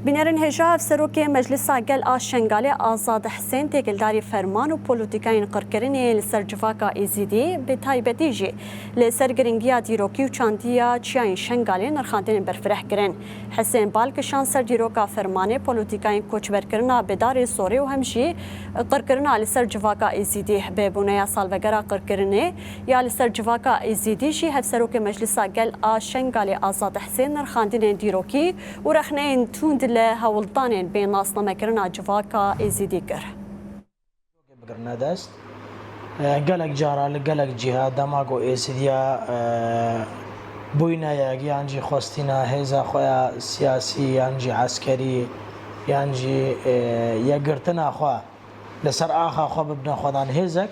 بینرین هجا افسروک مجلس گل آشنگال آزاد حسین تگلداری فرمان و پولیتیکاین قرکرینی لسر جواکا ایزیدی به تایبتی جی لسر گرنگیا دیروکی و چاندیا چیاین شنگالی نرخاندن برفره کرن حسین بالکشان سر دیروکا فرمان پولیتیکاین کوچبرکرنا بدار سوری و همشی قرکرنا لسر جواکا ایزیدی به بنیا سالوگرا قرکرینی یا لسر جواکا ایزیدی جی افسروک مجلس گل آشنگال آزاد حسین نرخاندن دیروکی و رخنین توند هولدانین بین ناسنامه کرنا جواکا ایزیدی کر. بگرنه دست گلک جارال گلک جهاد دماغو ایسیدیا بوینه یانجی خواستینا هزا خواه سیاسی یانجی عسکری یانجی یگرتنا خواه لسر آخا خواه ببنا خودان هزک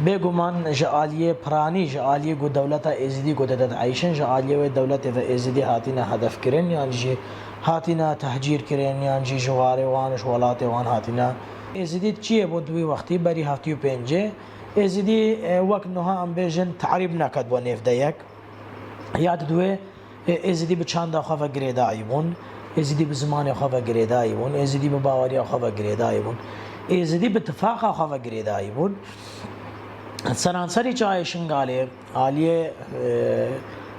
بگومان جعالیه پرانی جعالیه گو دولتا ایزیدی گو دادت عیشن جعالیه و دولت و ایزیدی هاتینا هدف کرن یانجی هاتینا تهجیر کرن یانجی جواره وانش ولات وان هاتینا ایزیدی چیه بود دوی وقتی بری هفتیو پنجه ایزیدی وقت نها ام بیجن تعریب نکد با نیف دیک یاد دوی ایزیدی به چند خواه گریدایی بون ایزیدی به زمان خواه گریدایی بون ایزیدی به باوری خواه گریدایی بون ایزیدی به اتفاق خواه گریدایی بون سرانسری چای شنگاله عالیه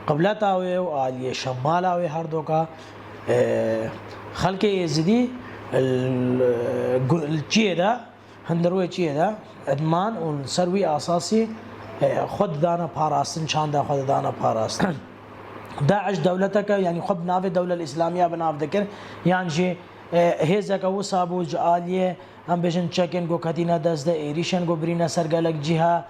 قبلت آوه و عالیه شمال آوه هر دو کا خلق ایزیدی چیه دا هندروی چیه دا ادمان و سروی اساسی خود دانا پاراستن چانده خود دانا پاراستن داعش دولتك يعني خب ناف الدولة الإسلامية بناف ذكر يعني جي هيزك وصابو جالية ام بيجن تشكن جو كاتينا دز ده ايريشن جو برينا سرقلك جهة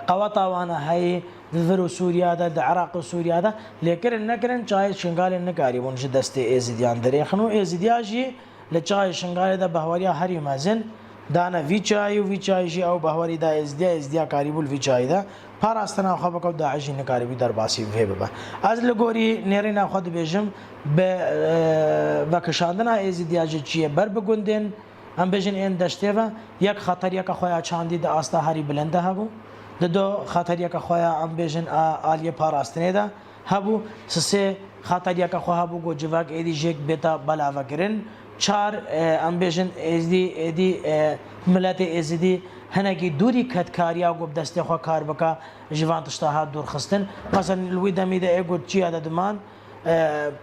قواتا وانا هاي ذرو سوريا ده عراق وسوريا ده لكن نكرن چاي شنغال نكاري ونج دست ازيديان دريخنو ازيدياجي لچاي شنغال ده بهوريا هري مازن دانا وی چای و وی چای جی او بهوری دا ازدیا قریبول وی چای دا پاراستنا خو بکو داعش نه قریبی در باسی وهبه از لګوري نرینا خود بجم به وکشاندنا ازدیا جی بر بگوندن ام بجن ان دشتeva یک خطر یک خویا چاندی د استا هری بلنده هبو د دو خطر یک خویا ام بجن عالیه پاراستنه دا هبو سه خطر یک خو هبو گو جواک ایدی جک بتا بلا وکرن چار امبیشن ازدی ملت ازدی هنگی دوری کتکاریا گوب دسته خو کار بکا جوان تشتاهات دور خستن مثلا لوی دمی ده اگو چی عددمان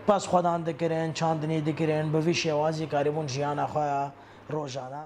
پس خودان دکرین چاندنی دکرین به ویش وازی کاریبون جیانا خواه روزانه